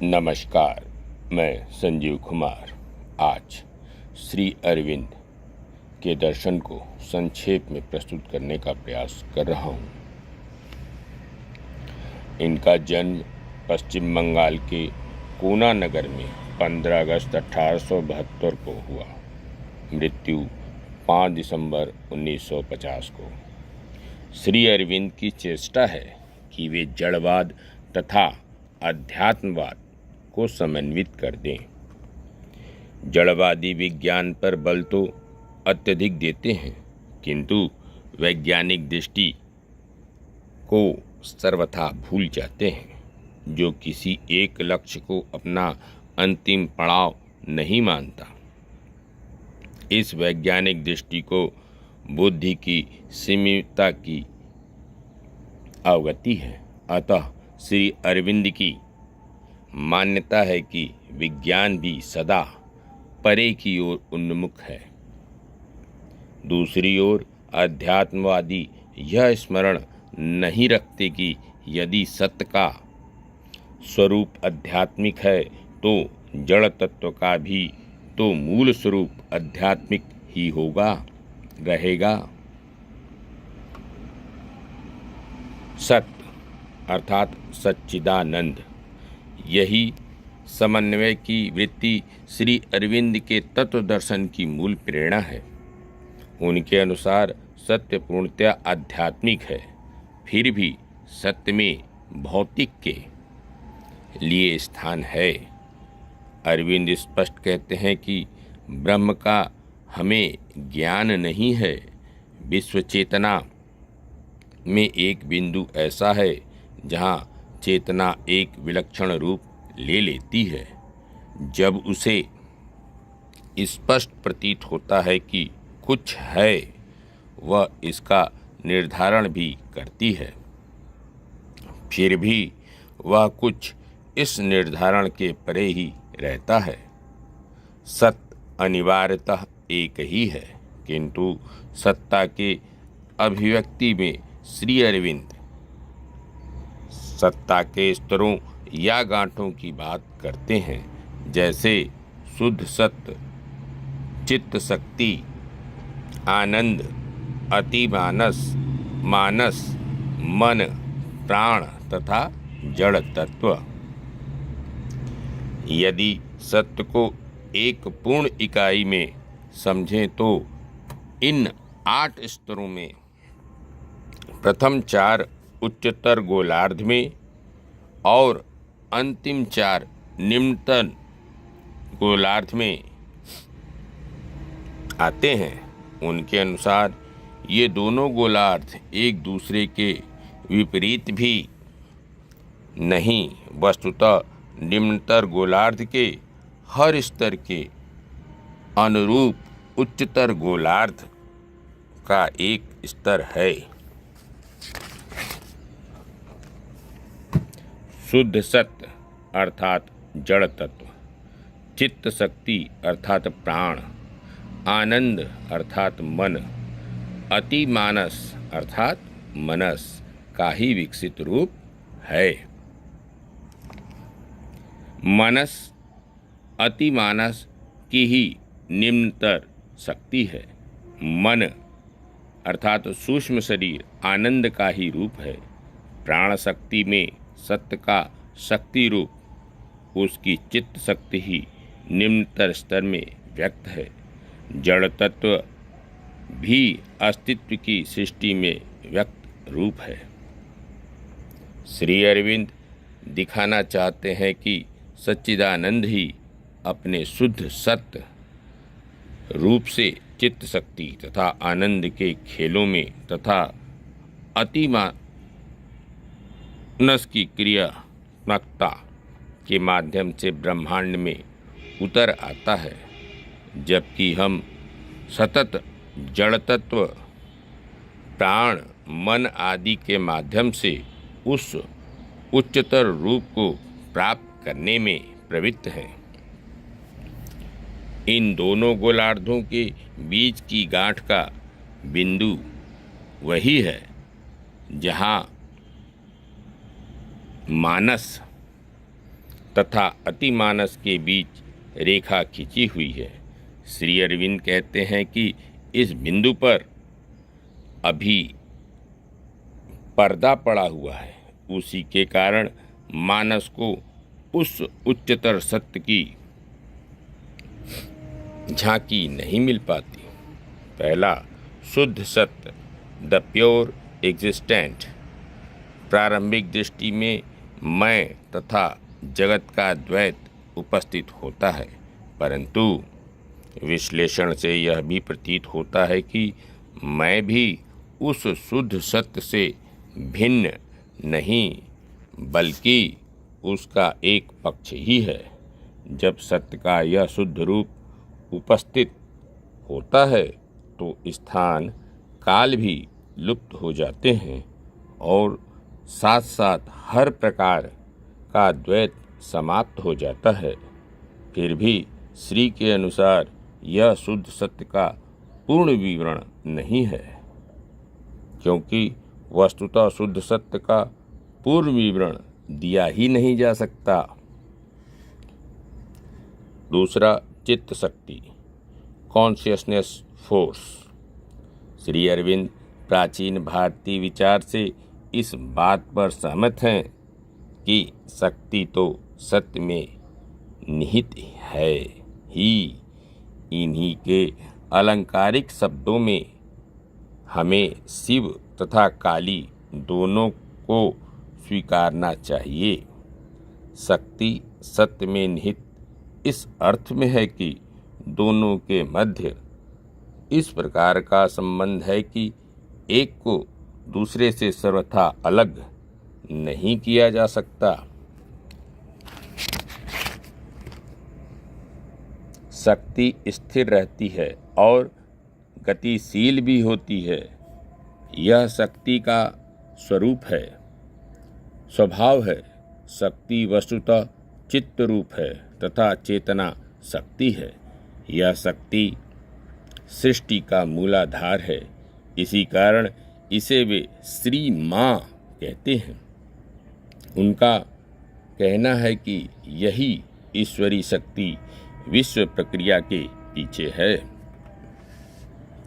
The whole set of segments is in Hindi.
नमस्कार, मैं संजीव कुमार आज श्री अरविंद के दर्शन को संक्षेप में प्रस्तुत करने का प्रयास कर रहा हूँ। इनका जन्म पश्चिम बंगाल के पूना नगर में 15 अगस्त 1872 को हुआ। मृत्यु 5 दिसंबर 1950 को। श्री अरविंद की चेष्टा है कि वे जड़वाद तथा अध्यात्मवाद को समन्वित कर दें। जड़वादी विज्ञान पर बल तो अत्यधिक देते हैं, किंतु वैज्ञानिक दृष्टि को सर्वथा भूल जाते हैं, जो किसी एक लक्ष्य को अपना अंतिम पड़ाव नहीं मानता। इस वैज्ञानिक दृष्टि को बुद्धि की सीमितता की अवगति है। अतः श्री अरविंद की मान्यता है कि विज्ञान भी सदा परे की ओर उन्मुख है। दूसरी ओर अध्यात्मवादी यह स्मरण नहीं रखते कि यदि सत्य का स्वरूप आध्यात्मिक है तो जड़ तत्व का भी तो मूल स्वरूप आध्यात्मिक ही रहेगा। सत्य अर्थात सच्चिदानंद, यही समन्वय की वृत्ति श्री अरविंद के तत्व दर्शन की मूल प्रेरणा है। उनके अनुसार सत्य पूर्णतया आध्यात्मिक है, फिर भी सत्य में भौतिक के लिए स्थान है। अरविंद स्पष्ट कहते हैं कि ब्रह्म का हमें ज्ञान नहीं है। विश्व चेतना में एक बिंदु ऐसा है जहाँ चेतना एक विलक्षण रूप ले लेती है। जब उसे स्पष्ट प्रतीत होता है कि कुछ है, वह इसका निर्धारण भी करती है। फिर भी वह कुछ इस निर्धारण के परे ही रहता है। सत्य अनिवार्यतः एक ही है, किंतु सत्ता के अभिव्यक्ति में श्री अरविंद सत्ता के स्तरों या गांठों की बात करते हैं, जैसे शुद्ध सत्य, चित्त शक्ति, आनंद, अतिमानस, मानस, मन, प्राण तथा जड़ तत्व। यदि सत्य को एक पूर्ण इकाई में समझें तो इन 8 स्तरों में प्रथम 4 उच्चतर गोलार्ध में और अंतिम 4 निम्नतर गोलार्ध में आते हैं। उनके अनुसार ये दोनों गोलार्ध एक दूसरे के विपरीत भी नहीं, वस्तुतः निम्नतर गोलार्ध के हर स्तर के अनुरूप उच्चतर गोलार्ध का एक स्तर है। शुद्ध सत्य अर्थात जड़ तत्व, चित्त शक्ति अर्थात प्राण, आनंद अर्थात मन, अतिमानस अर्थात मनस का ही विकसित रूप है। मनस अतिमानस की ही निम्नतर शक्ति है। मन अर्थात सूक्ष्म शरीर आनंद का ही रूप है। प्राण शक्ति में सत्य का शक्ति रूप, उसकी चित्त शक्ति ही निम्नतर स्तर में व्यक्त है। जड़ तत्व भी अस्तित्व की सृष्टि में व्यक्त रूप है। श्री अरविंद दिखाना चाहते हैं कि सच्चिदानंद ही अपने शुद्ध सत्य रूप से चित्त शक्ति तथा आनंद के खेलों में तथा अतिमानस की क्रियात्मकता के माध्यम से ब्रह्मांड में उतर आता है, जबकि हम सतत जड़ तत्व, प्राण, मन आदि के माध्यम से उस उच्चतर रूप को प्राप्त करने में प्रवृत्त हैं। इन दोनों गोलार्धों के बीच की गांठ का बिंदु वही है जहाँ मानस तथा अतिमानस के बीच रेखा खींची हुई है। श्री अरविंद कहते हैं कि इस बिंदु पर अभी पर्दा पड़ा हुआ है, उसी के कारण मानस को उस उच्चतर सत्य की झांकी नहीं मिल पाती। पहला शुद्ध सत्य, द प्योर एग्जिस्टेंट। प्रारंभिक दृष्टि में मैं तथा जगत का द्वैत उपस्थित होता है, परंतु विश्लेषण से यह भी प्रतीत होता है कि मैं भी उस शुद्ध सत्य से भिन्न नहीं, बल्कि उसका एक पक्ष ही है। जब सत्य का यह शुद्ध रूप उपस्थित होता है तो स्थान काल भी लुप्त हो जाते हैं और साथ साथ हर प्रकार का द्वैत समाप्त हो जाता है। फिर भी श्री के अनुसार यह शुद्ध सत्य का पूर्ण विवरण नहीं है, क्योंकि वस्तुतः शुद्ध सत्य का पूर्ण विवरण दिया ही नहीं जा सकता। दूसरा, चित्त शक्ति, कॉन्शियसनेस फोर्स। श्री अरविंद प्राचीन भारतीय विचार से इस बात पर सहमत हैं कि शक्ति तो सत्य में निहित है ही। इन्हीं के अलंकारिक शब्दों में हमें शिव तथा काली दोनों को स्वीकारना चाहिए। शक्ति सत्य में निहित इस अर्थ में है कि दोनों के मध्य इस प्रकार का संबंध है कि एक को दूसरे से सर्वथा अलग नहीं किया जा सकता। शक्ति स्थिर रहती है और गतिशील भी होती है। यह शक्ति का स्वरूप है, स्वभाव है। शक्ति वस्तुतः चित्त रूप है तथा चेतना शक्ति है। यह शक्ति सृष्टि का मूलाधार है। इसी कारण इसे वे श्री माँ कहते हैं। उनका कहना है कि यही ईश्वरी शक्ति विश्व प्रक्रिया के पीछे है।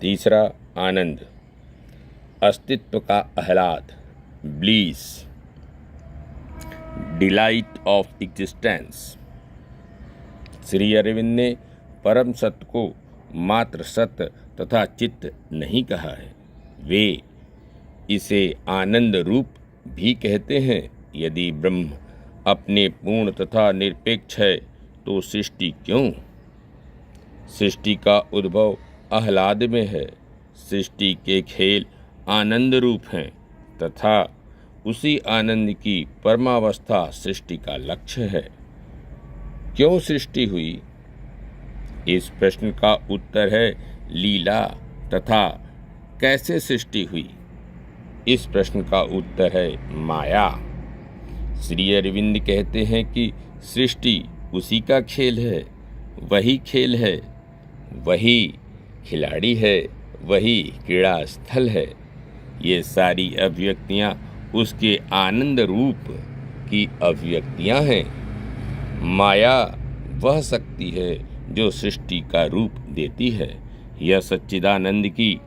तीसरा, आनंद, अस्तित्व का आह्लाद, bliss, delight of existence. Shri Aurobindo ने परम सत्य को मात्र सत्य तथा चित्त नहीं कहा है, वे इसे आनंद रूप भी कहते हैं। यदि ब्रह्म अपने पूर्ण तथा निरपेक्ष है तो सृष्टि क्यों? सृष्टि का उद्भव आह्लाद में है। सृष्टि के खेल आनंद रूप हैं तथा उसी आनंद की परमावस्था सृष्टि का लक्ष्य है। क्यों सृष्टि हुई? इस प्रश्न का उत्तर है लीला। तथा कैसे सृष्टि हुई? इस प्रश्न का उत्तर है माया। श्री अरविंद कहते हैं कि सृष्टि उसी का खेल है, वही खेल है, वही खिलाड़ी है, वही क्रीड़ा स्थल है। ये सारी अभिव्यक्तियाँ उसके आनंद रूप की अभिव्यक्तियाँ हैं। माया वह शक्ति है जो सृष्टि का रूप देती है। यह सच्चिदानंद की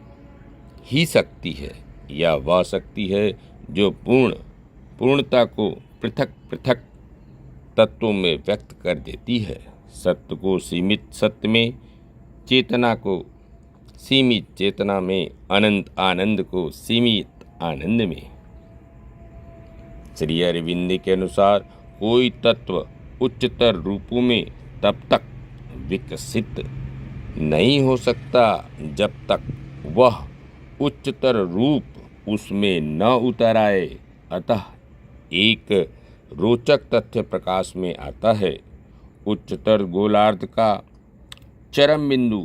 ही शक्ति है। यह वह शक्ति है जो पूर्णता को पृथक पृथक तत्वों में व्यक्त कर देती है। सत्य को सीमित सत्य में, चेतना को सीमित चेतना में, अनंत आनंद को सीमित आनंद में। श्री अरविंद के अनुसार कोई तत्व उच्चतर रूपों में तब तक विकसित नहीं हो सकता जब तक वह उच्चतर रूप उसमें न उतर आए। अतः एक रोचक तथ्य प्रकाश में आता है। उच्चतर गोलार्ध का चरम बिंदु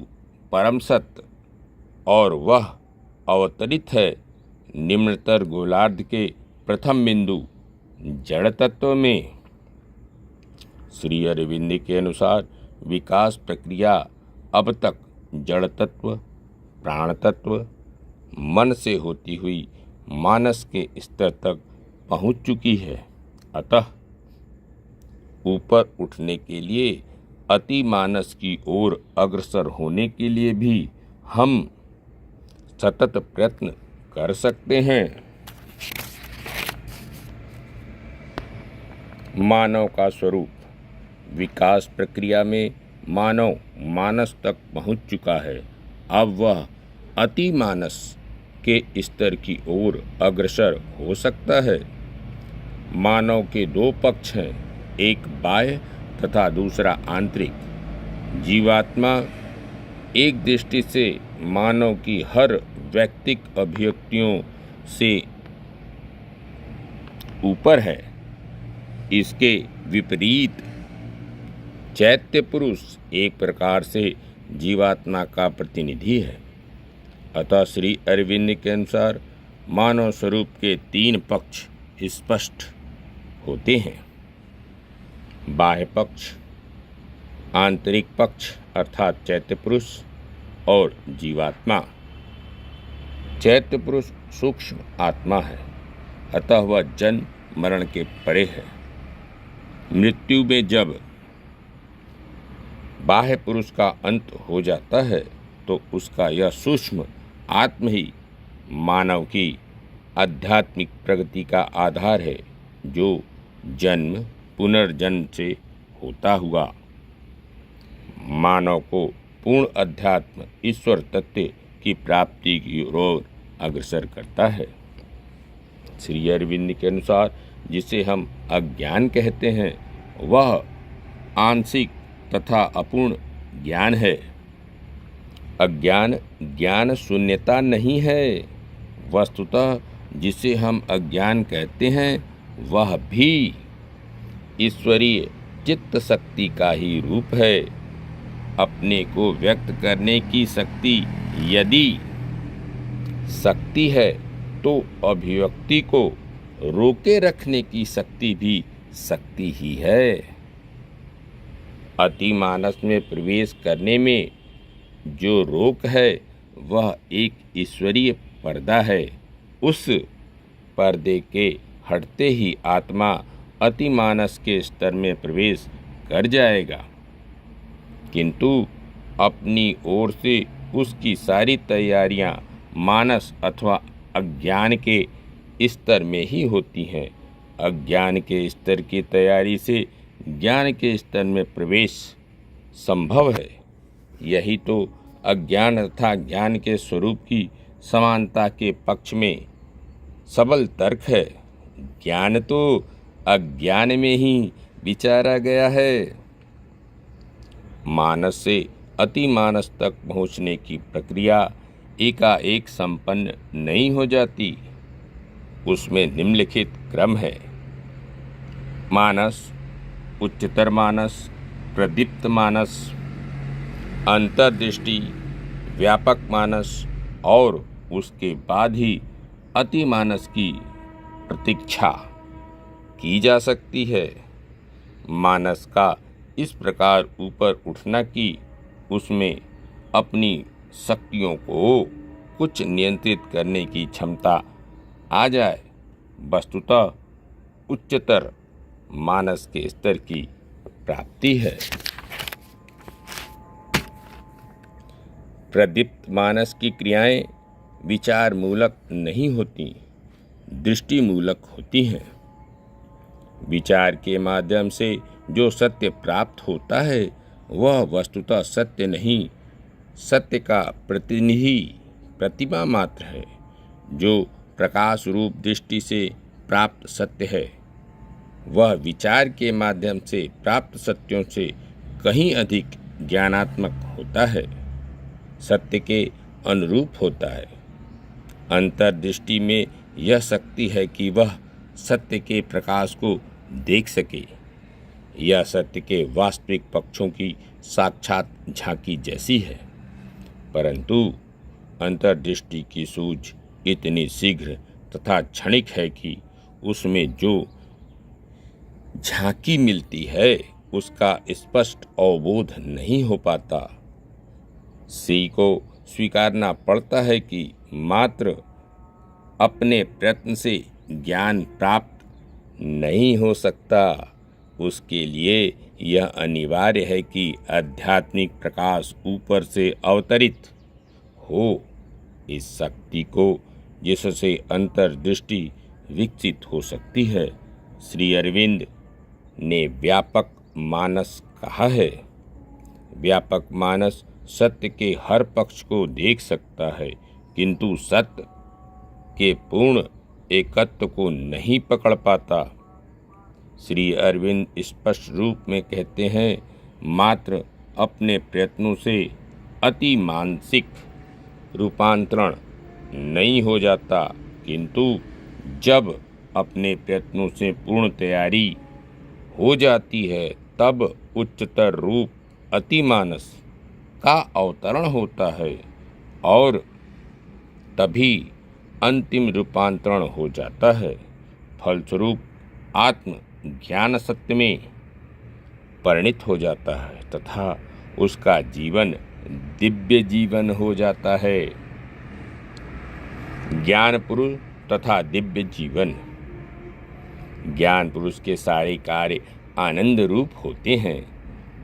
परम सत्य और वह अवतरित है निम्नतर गोलार्ध के प्रथम बिंदु जड़ तत्व में। श्री अरविंद के अनुसार विकास प्रक्रिया अब तक जड़ तत्व, प्राण तत्व, मन से होती हुई मानस के स्तर तक पहुंच चुकी है। अतः ऊपर उठने के लिए, अति मानस की ओर अग्रसर होने के लिए भी हम सतत प्रयत्न कर सकते हैं। मानव का स्वरूप विकास प्रक्रिया में मानव मानस तक पहुंच चुका है। अब वह अति मानस के स्तर की ओर अग्रसर हो सकता है। मानव के दो पक्ष हैं, एक बाह्य तथा दूसरा आंतरिक। जीवात्मा एक दृष्टि से मानव की हर वैयक्तिक अभिव्यक्तियों से ऊपर है। इसके विपरीत चैत्य पुरुष एक प्रकार से जीवात्मा का प्रतिनिधि है। अतः श्री अरविंद के अनुसार मानव स्वरूप के तीन पक्ष स्पष्ट होते हैं, बाह्य पक्ष, आंतरिक पक्ष अर्थात चैत्य पुरुष और जीवात्मा। चैत्य पुरुष सूक्ष्म आत्मा है, अतः वह जन्म मरण के परे है। मृत्यु में जब बाह्य पुरुष का अंत हो जाता है तो उसका यह सूक्ष्म आत्म ही मानव की आध्यात्मिक प्रगति का आधार है, जो जन्म पुनर्जन्म से होता हुआ मानव को पूर्ण अध्यात्म ईश्वर तत्व की प्राप्ति की ओर अग्रसर करता है। श्री अरविंद के अनुसार जिसे हम अज्ञान कहते हैं वह आंशिक तथा अपूर्ण ज्ञान है। अज्ञान ज्ञान शून्यता नहीं है। वस्तुतः जिसे हम अज्ञान कहते हैं वह भी ईश्वरीय चित्त शक्ति का ही रूप है। अपने को व्यक्त करने की शक्ति यदि शक्ति है तो अभिव्यक्ति को रोके रखने की शक्ति भी शक्ति ही है। अति मानस में प्रवेश करने में जो रोक है वह एक ईश्वरीय पर्दा है। उस पर्दे के हटते ही आत्मा अति मानस के स्तर में प्रवेश कर जाएगा, किंतु अपनी ओर से उसकी सारी तैयारियां मानस अथवा अज्ञान के स्तर में ही होती हैं। अज्ञान के स्तर की तैयारी से ज्ञान के स्तर में प्रवेश संभव है। यही तो अज्ञान तथा ज्ञान के स्वरूप की समानता के पक्ष में सबल तर्क है। ज्ञान तो अज्ञान में ही विचारा गया है। मानस से अति मानस तक पहुँचने की प्रक्रिया एकाएक संपन्न नहीं हो जाती। उसमें निम्नलिखित क्रम है: मानस, उच्चतर मानस, प्रदीप्त मानस, अंतर्दृष्टि, व्यापक मानस और उसके बाद ही अति मानस की प्रतीक्षा की जा सकती है। मानस का इस प्रकार ऊपर उठना कि उसमें अपनी शक्तियों को कुछ नियंत्रित करने की क्षमता आ जाए, वस्तुतः उच्चतर मानस के स्तर की प्राप्ति है। प्रदीप्त मानस की क्रियाएं विचार मूलक नहीं होती, दृष्टि मूलक होती हैं। विचार के माध्यम से जो सत्य प्राप्त होता है वह वस्तुतः सत्य नहीं, सत्य का प्रतिनिधि प्रतिमा मात्र है। जो प्रकाश रूप दृष्टि से प्राप्त सत्य है वह विचार के माध्यम से प्राप्त सत्यों से कहीं अधिक ज्ञानात्मक होता है, सत्य के अनुरूप होता है। अंतर्दृष्टि में यह शक्ति है कि वह सत्य के प्रकाश को देख सके। यह सत्य के वास्तविक पक्षों की साक्षात झांकी जैसी है, परंतु अंतर्दृष्टि की सूझ इतनी शीघ्र तथा क्षणिक है कि उसमें जो झांकी मिलती है उसका स्पष्ट अवबोध नहीं हो पाता। सी को स्वीकारना पड़ता है कि मात्र अपने प्रयत्न से ज्ञान प्राप्त नहीं हो सकता। उसके लिए यह अनिवार्य है कि आध्यात्मिक प्रकाश ऊपर से अवतरित हो। इस शक्ति को जिससे अंतर्दृष्टि विकसित हो सकती है, श्री अरविंद ने व्यापक मानस कहा है। व्यापक मानस सत्य के हर पक्ष को देख सकता है, किंतु सत्य के पूर्ण एकत्व को नहीं पकड़ पाता। श्री अरविंद स्पष्ट रूप में कहते हैं, मात्र अपने प्रयत्नों से अति मानसिक रूपांतरण नहीं हो जाता, किंतु जब अपने प्रयत्नों से पूर्ण तैयारी हो जाती है, तब उच्चतर रूप अतिमानस का अवतरण होता है और तभी अंतिम रूपांतरण हो जाता है। फलस्वरूप आत्म ज्ञान सत्य में परिणित हो जाता है तथा उसका जीवन दिव्य जीवन हो जाता है। ज्ञान पुरुष तथा दिव्य जीवन। ज्ञान पुरुष के सारे कार्य आनंद रूप होते हैं।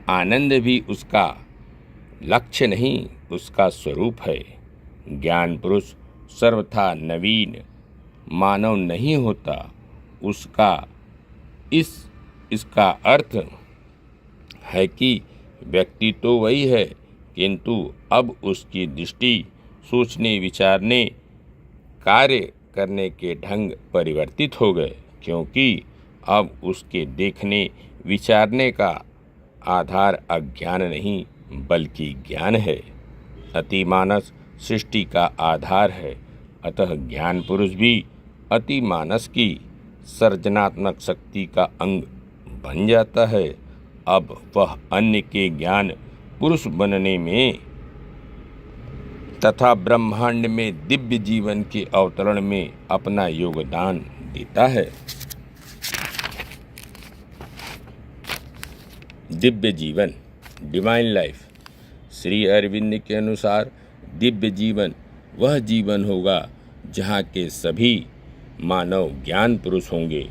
आनंद भी उसका लक्ष्य नहीं, उसका स्वरूप है। ज्ञान पुरुष सर्वथा नवीन मानव नहीं होता। इसका अर्थ है कि व्यक्ति तो वही है, किंतु अब उसकी दृष्टि, सोचने विचारने, कार्य करने के ढंग परिवर्तित हो गए, क्योंकि अब उसके देखने विचारने का आधार अज्ञान नहीं बल्कि ज्ञान है। अतिमानस सृष्टि का आधार है, अतः ज्ञान पुरुष भी अतिमानस की सर्जनात्मक शक्ति का अंग बन जाता है। अब वह अन्य के ज्ञान पुरुष बनने में तथा ब्रह्मांड में दिव्य जीवन के अवतरण में अपना योगदान देता है। दिव्य जीवन, डिवाइन लाइफ। श्री अरविंद के अनुसार दिव्य जीवन वह जीवन होगा जहाँ के सभी मानव ज्ञान पुरुष होंगे।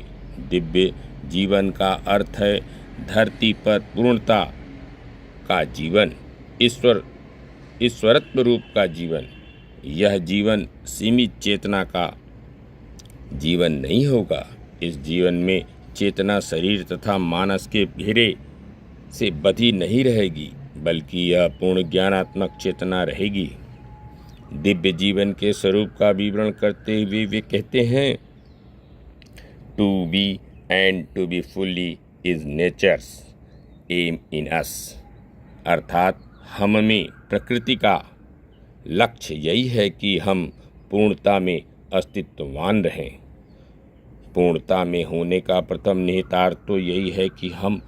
दिव्य जीवन का अर्थ है धरती पर पूर्णता का जीवन, ईश्वरत्व रूप का जीवन। यह जीवन सीमित चेतना का जीवन नहीं होगा। इस जीवन में चेतना शरीर तथा मानस के घेरे से बधी नहीं रहेगी, बल्कि यह पूर्ण ज्ञानात्मक चेतना रहेगी। दिव्य जीवन के स्वरूप का विवरण करते हुए वे कहते हैं, to be and to be fully is nature's aim in us. अर्थात हम में प्रकृति का लक्ष्य यही है कि हम पूर्णता में अस्तित्ववान रहें। पूर्णता में होने का प्रथम निहितार्थ तो यही है कि हम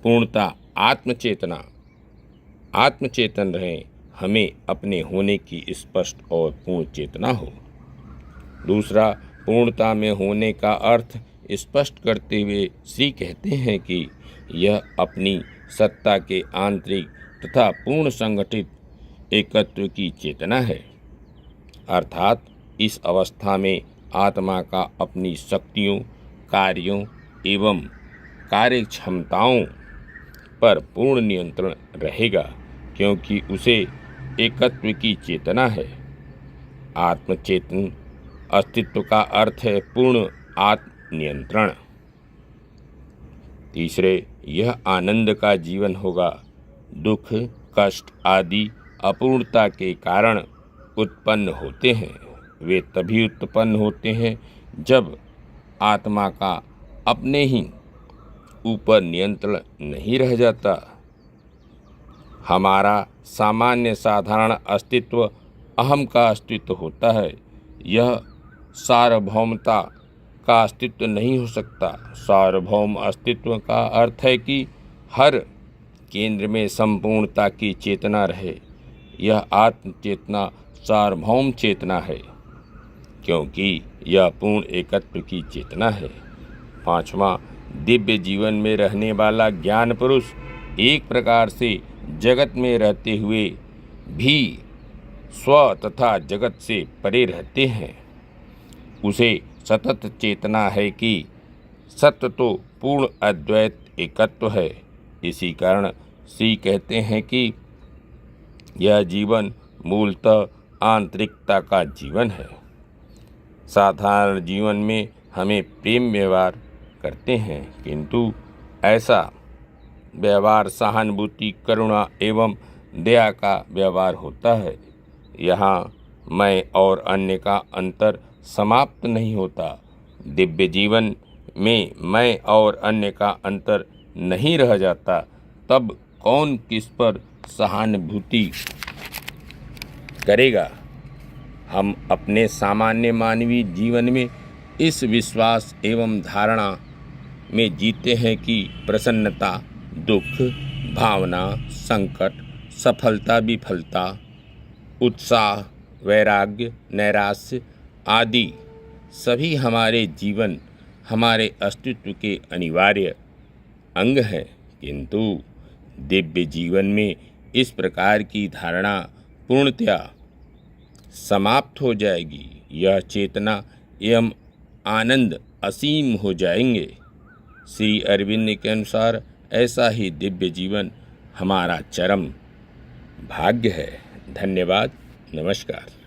पूर्णता आत्मचेतन रहें। हमें अपने होने की स्पष्ट और पूर्ण चेतना हो। दूसरा, पूर्णता में होने का अर्थ स्पष्ट करते हुए श्री कहते हैं कि यह अपनी सत्ता के आंतरिक तथा पूर्ण संगठित एकत्व की चेतना है। अर्थात इस अवस्था में आत्मा का अपनी शक्तियों, कार्यों एवं कार्य क्षमताओं पर पूर्ण नियंत्रण रहेगा, क्योंकि उसे एकत्व की चेतना है। आत्मचेतन अस्तित्व का अर्थ है पूर्ण आत्मनियंत्रण। तीसरे, यह आनंद का जीवन होगा। दुख, कष्ट आदि अपूर्णता के कारण उत्पन्न होते हैं। वे तभी उत्पन्न होते हैं जब आत्मा का अपने ही ऊपर नियंत्रण नहीं रह जाता। हमारा सामान्य साधारण अस्तित्व अहम का अस्तित्व होता है। यह सार्वभौमता का अस्तित्व नहीं हो सकता। सार्वभौम अस्तित्व का अर्थ है कि हर केंद्र में संपूर्णता की चेतना रहे। यह आत्म चेतना सार्वभौम चेतना है, क्योंकि यह पूर्ण एकत्व की चेतना है। पांचवा, दिव्य जीवन में रहने वाला ज्ञान पुरुष एक प्रकार से जगत में रहते हुए भी स्व तथा जगत से परे रहते हैं। उसे सतत चेतना है कि सत्य तो पूर्ण अद्वैत एकत्व है। इसी कारण श्री कहते हैं कि यह जीवन मूलतः आंतरिकता का जीवन है। साधारण जीवन में हमें प्रेम व्यवहार करते हैं, किंतु ऐसा व्यवहार सहानुभूति, करुणा एवं दया का व्यवहार होता है। यहाँ मैं और अन्य का अंतर समाप्त नहीं होता। दिव्य जीवन में मैं और अन्य का अंतर नहीं रह जाता। तब कौन किस पर सहानुभूति करेगा? हम अपने सामान्य मानवीय जीवन में इस विश्वास एवं धारणा में जीते हैं कि प्रसन्नता, दुख, भावना, संकट, सफलता, विफलता, उत्साह, वैराग्य, नैराश्य आदि सभी हमारे जीवन, हमारे अस्तित्व के अनिवार्य अंग हैं। किंतु दिव्य जीवन में इस प्रकार की धारणा पूर्णतया समाप्त हो जाएगी। यह चेतना एवं आनंद असीम हो जाएंगे। श्री अरविंद के अनुसार ऐसा ही दिव्य जीवन हमारा चरम भाग्य है। धन्यवाद। नमस्कार।